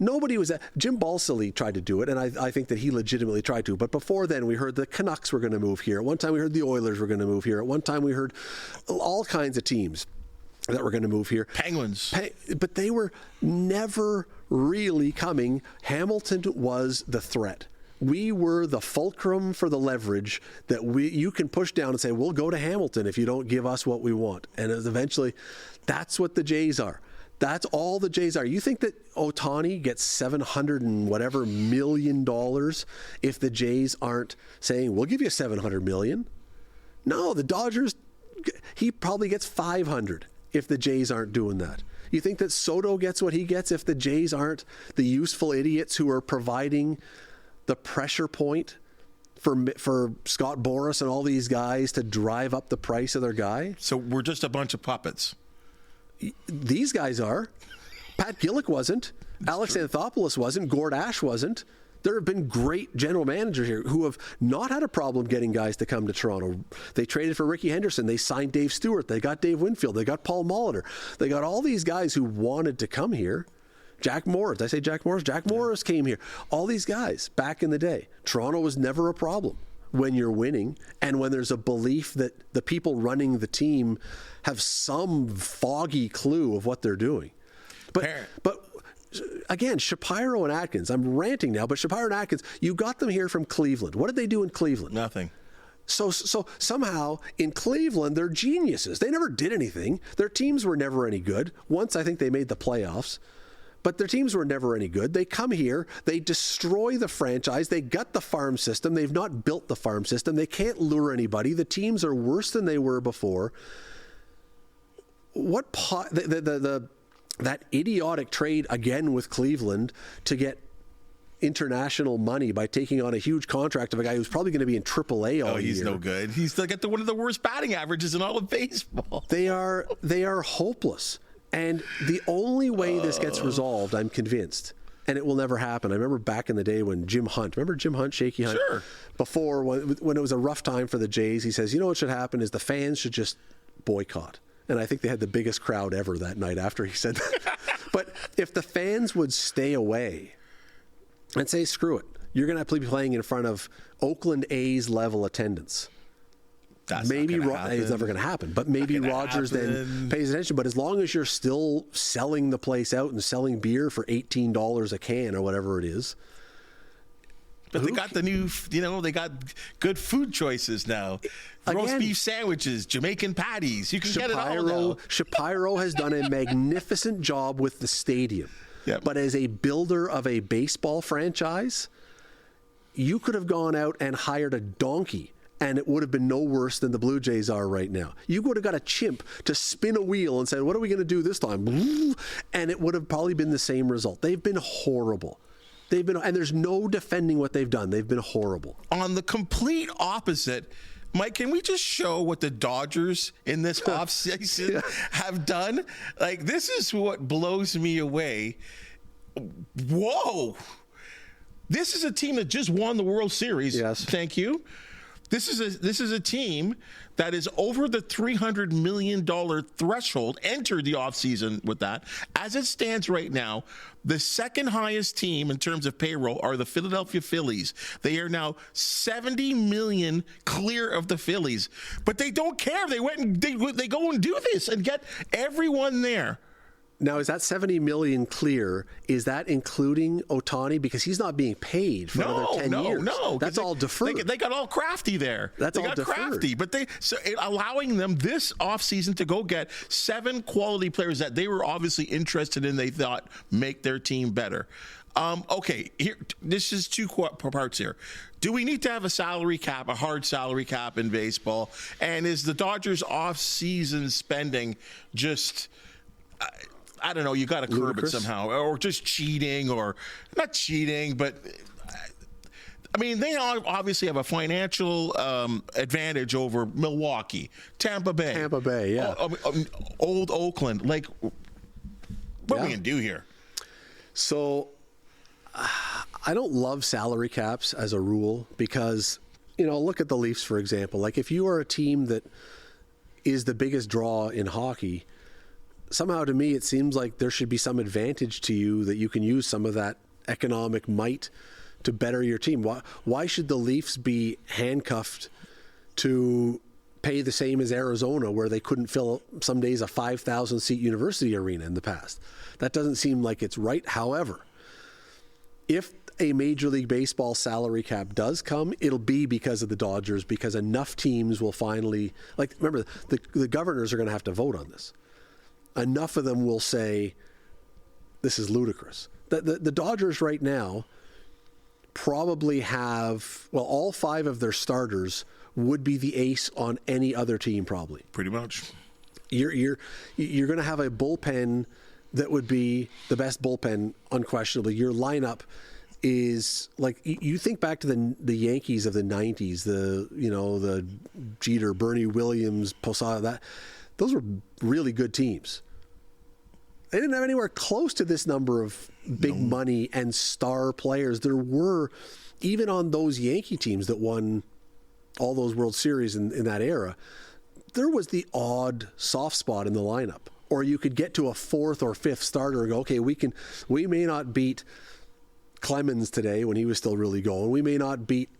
Jim Balsillie tried to do it, and I think that he legitimately tried to. But before then, we heard the Canucks were going to move here. At one time, we heard the Oilers were going to move here. At one time, we heard all kinds of teams that were going to move here. Penguins. But they were never really coming. Hamilton was the threat. We were the fulcrum for the leverage that you can push down and say, we'll go to Hamilton if you don't give us what we want. And eventually, that's what the Jays are. That's all the Jays are. You think that Ohtani gets $700 and whatever million if the Jays aren't saying, we'll give you $700 million? No, the Dodgers, he probably gets $500 if the Jays aren't doing that. You think that Soto gets what he gets if the Jays aren't the useful idiots who are providing the pressure point for Scott Boras and all these guys to drive up the price of their guy? So we're just a bunch of puppets. These guys are. Pat Gillick wasn't. Alex Anthopoulos wasn't. Gord Ash wasn't. There have been great general managers here who have not had a problem getting guys to come to Toronto. They traded for Ricky Henderson. They signed Dave Stewart. They got Dave Winfield. They got Paul Molitor. They got all these guys who wanted to come here. Jack Morris. Did I say Jack Morris? Jack Morris came here. All these guys back in the day. Toronto was never a problem when you're winning and when there's a belief that the people running the team have some foggy clue of what they're doing. But again, Shapiro and Atkins, I'm ranting now, but Shapiro and Atkins, you got them here from Cleveland. What did they do in Cleveland? Nothing. So somehow in Cleveland, they're geniuses. They never did anything. Their teams were never any good. Once I think they made the playoffs. But their teams were never any good. They come here, they destroy the franchise, they gut the farm system, they've not built the farm system, they can't lure anybody, the teams are worse than they were before. That idiotic trade again with Cleveland to get international money by taking on a huge contract of a guy who's probably going to be in AAA all year. Oh, he's no good. He's got one of the worst batting averages in all of baseball. They are hopeless. And the only way this gets resolved, I'm convinced, and it will never happen. I remember back in the day when Jim Hunt, Shaky Hunt? Sure. Before, when it was a rough time for the Jays, he says, you know what should happen is the fans should just boycott. And I think they had the biggest crowd ever that night after he said that. But if the fans would stay away and say, screw it, you're going to be playing in front of Oakland A's level attendance. That's maybe it's never going to happen, but maybe Rogers then pays attention. But as long as you're still selling the place out and selling beer for $18 a can or whatever it is. But they got the new, they got good food choices now. Roast beef sandwiches, Jamaican patties. You can get it all now. Shapiro has done a magnificent job with the stadium. Yep. But as a builder of a baseball franchise, you could have gone out and hired a donkey, and it would have been no worse than the Blue Jays are right now. You would have got a chimp to spin a wheel and said, what are we going to do this time? And it would have probably been the same result. They've been horrible. And there's no defending what they've done. They've been horrible. On the complete opposite, Mike, can we just show what the Dodgers in this offseason have done? Like, this is what blows me away. Whoa. This is a team that just won the World Series. Yes. Thank you. This is a team that is over the $300 million threshold, entered the offseason with that. As it stands right now, the second highest team in terms of payroll are the Philadelphia Phillies. They are now $70 million clear of the Phillies. But they don't care. They went and they go and do this and get everyone there. Now, is that $70 million clear? Is that including Ohtani? Because he's not being paid for another 10 years. No, that's all deferred. They got all crafty there. They got deferred. Crafty, but allowing them this offseason to go get 7 quality players that they were obviously interested in, they thought make their team better. Okay, here, this is 2 parts here. Do we need to have a salary cap, a hard salary cap in baseball? And is the Dodgers off-season spending just... I don't know, you got to curb it somehow, or just cheating, or not cheating, but I mean, they obviously have a financial advantage over Milwaukee, Tampa Bay, yeah. Old Oakland. Like, what are we going to do here? So, I don't love salary caps as a rule because, look at the Leafs, for example. Like, if you are a team that is the biggest draw in hockey, somehow to me it seems like there should be some advantage to you that you can use some of that economic might to better your team. Why should the Leafs be handcuffed to pay the same as Arizona, where they couldn't fill some days a 5,000 seat university arena in the past? That doesn't seem like it's right. However, if a Major League Baseball salary cap does come, it'll be because of the Dodgers, because enough teams will finally, like, remember, the governors are going to have to vote on this. Enough of them will say, this is ludicrous. The Dodgers right now probably have, all 5 of their starters would be the ace on any other team probably. Pretty much. You're going to have a bullpen that would be the best bullpen, unquestionably. Your lineup is like, you think back to the Yankees of the 90s, the Jeter, Bernie Williams, Posada, those were really good teams. They didn't have anywhere close to this number of big money and star players. There were, even on those Yankee teams that won all those World Series in that era, there was the odd soft spot in the lineup. Or you could get to a 4th or 5th starter and go, okay, we may not beat Clemens today when he was still really going. We may not beat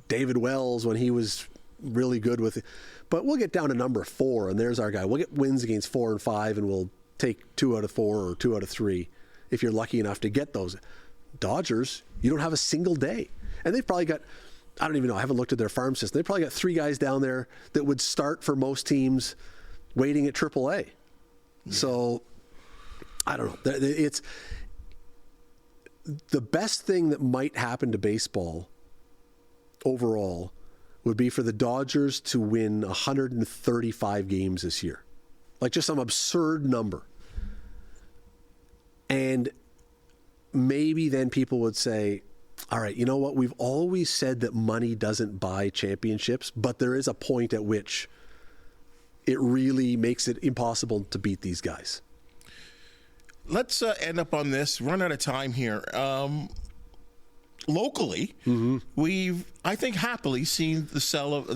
David Wells when he was really good with it. But we'll get down to number 4, and there's our guy. We'll get wins against 4 and 5, and we'll take 2 out of 4 or 2 out of 3 if you're lucky enough to get those. Dodgers, you don't have a single day. And they've probably got, I don't even know, I haven't looked at their farm system. They've probably got 3 guys down there that would start for most teams waiting at AAA. Yeah. So, I don't know. It's the best thing that might happen to baseball overall would be for the Dodgers to win 135 games this year. Like, just some absurd number. And maybe then people would say, all right, you know what? We've always said that money doesn't buy championships, but there is a point at which it really makes it impossible to beat these guys. Let's end up on this. Run out of time here. locally, we've, I think, happily seen the sale of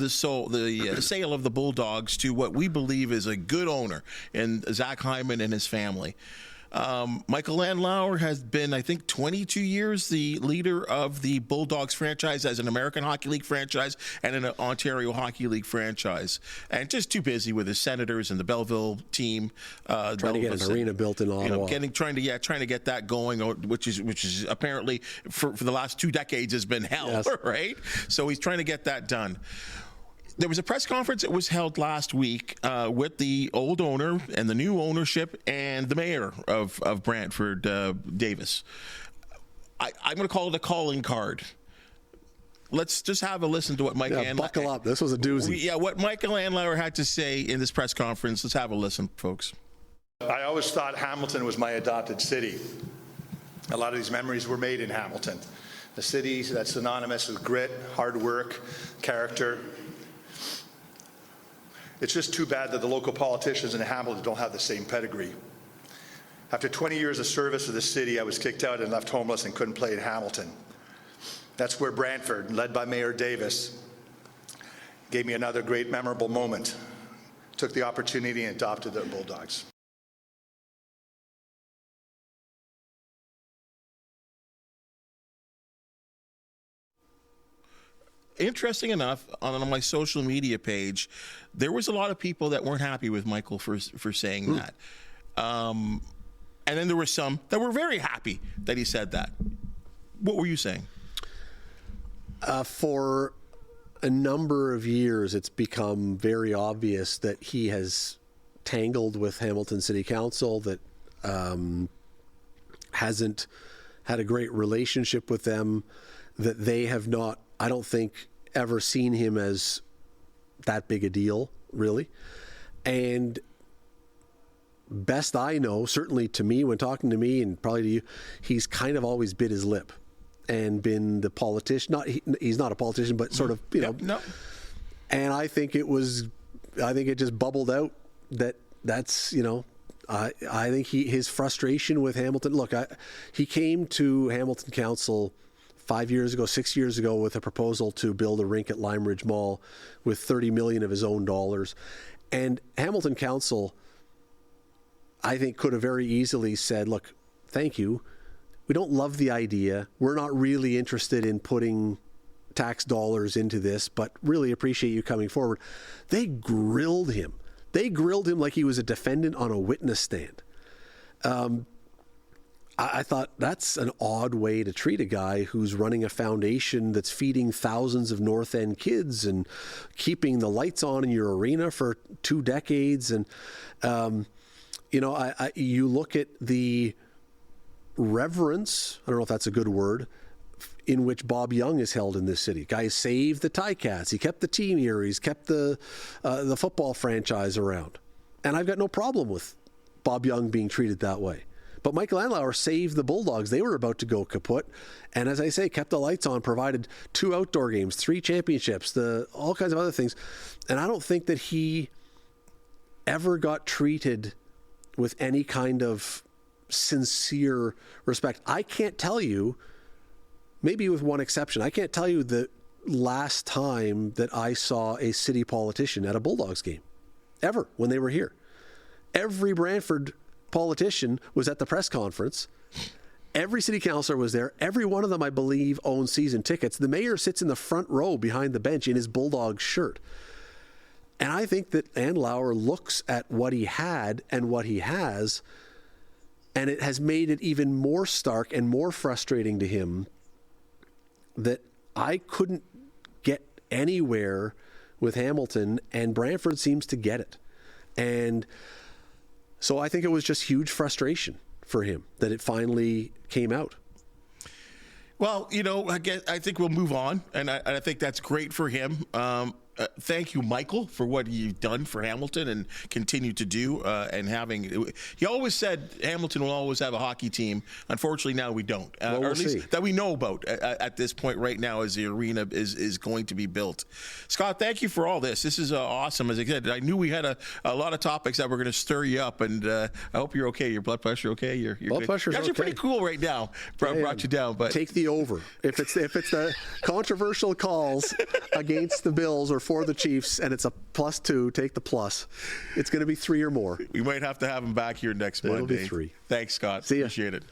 the Bulldogs to what we believe is a good owner in Zach Hyman and his family. Michael Landauer has been, I think, 22 years the leader of the Bulldogs franchise as an American Hockey League franchise and an Ontario Hockey League franchise, and just too busy with his Senators and the Belleville team. Trying to get an arena built in Ottawa. Trying to get that going, which is apparently for the last 2 decades has been hell, yes. Right? So he's trying to get that done. There was a press conference that was held last week with the old owner and the new ownership and the mayor of Brantford, Davis. I'm going to call it a calling card. Let's just have a listen to what Mike Andlauer... buckle up. This was a doozy. What Michael Andlauer had to say in this press conference. Let's have a listen, folks. I always thought Hamilton was my adopted city. A lot of these memories were made in Hamilton. A city that's synonymous with grit, hard work, character. It's just too bad that the local politicians in Hamilton don't have the same pedigree. After 20 years of service to the city, I was kicked out and left homeless and couldn't play in Hamilton. That's where Brantford, led by Mayor Davis, gave me another great memorable moment. Took the opportunity and adopted the Bulldogs. Interesting enough, on my social media page, there was a lot of people that weren't happy with Michael for saying that. And then there were some that were very happy that he said that. What were you saying? For a number of years, it's become very obvious that he has tangled with Hamilton City Council, that hasn't had a great relationship with them, that they have not, I don't think, ever seen him as that big a deal, really. And best I know, certainly to me, when talking to me and probably to you, he's kind of always bit his lip and been the politician. He's not a politician, but sort of, you know. No. And I think it just bubbled out that's, you know, I think his frustration with Hamilton. Look, he came to Hamilton Council 6 years ago with a proposal to build a rink at Lime Ridge Mall with $30 million of his own dollars. And Hamilton Council, I think, could have very easily said, look, thank you. We don't love the idea. We're not really interested in putting tax dollars into this, but really appreciate you coming forward. They grilled him. They grilled him like he was a defendant on a witness stand. I thought that's an odd way to treat a guy who's running a foundation that's feeding thousands of North End kids and keeping the lights on in your arena for 2 decades. And, you know, you look at the reverence, I don't know if that's a good word, in which Bob Young is held in this city. Guy saved the Ticats. He kept the team here. He's kept the football franchise around. And I've got no problem with Bob Young being treated that way. But Michael Andlauer saved the Bulldogs. They were about to go kaput. And as I say, kept the lights on, provided 2 outdoor games, 3 championships, all kinds of other things. And I don't think that he ever got treated with any kind of sincere respect. I can't tell you, maybe with one exception, I can't tell you the last time that I saw a city politician at a Bulldogs game, ever, when they were here. Every Brantford politician was at the press conference. Every city councilor was there. Every one of them, I believe, owns season tickets. The mayor sits in the front row behind the bench in his Bulldog shirt. And I think that Andlauer looks at what he had and what he has, and it has made it even more stark and more frustrating to him that I couldn't get anywhere with Hamilton, and Brantford seems to get it. And so I think it was just huge frustration for him that it finally came out. Well, you know, I think we'll move on, and I think that's great for him. thank you, Michael, for what you've done for Hamilton and continue to do. And having, he always said Hamilton will always have a hockey team. Unfortunately, now we don't, Well, or at least see. that we know about at this point right now, as the arena is going to be built. Scott, thank you for all this. This is awesome. As I said, I knew we had a lot of topics that were going to stir you up, and I hope you're okay. Your blood pressure okay? You're Blood good. pressure's You're actually okay. pretty cool right now. Brought you down, but take the over. If it's the controversial calls against the Bills or for the Chiefs, and it's a +2, take the plus. It's going to be 3 or more. we might have to have him back here next It'll Monday. be 3. Thanks, Scott. See ya. Appreciate it.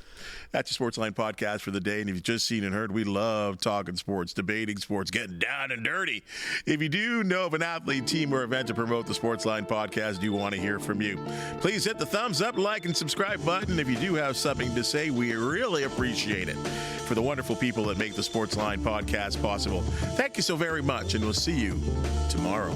That's your Sportsline podcast for the day. And if you've just seen and heard, we love talking sports, debating sports, getting down and dirty. If you do know of an athlete, team, or event to promote the Sportsline podcast, do want to hear from you. Please hit the thumbs up, like, and subscribe button. If you do have something to say, we really appreciate it. For the wonderful people that make the Sportsline podcast possible, thank you so very much, and we'll see you tomorrow.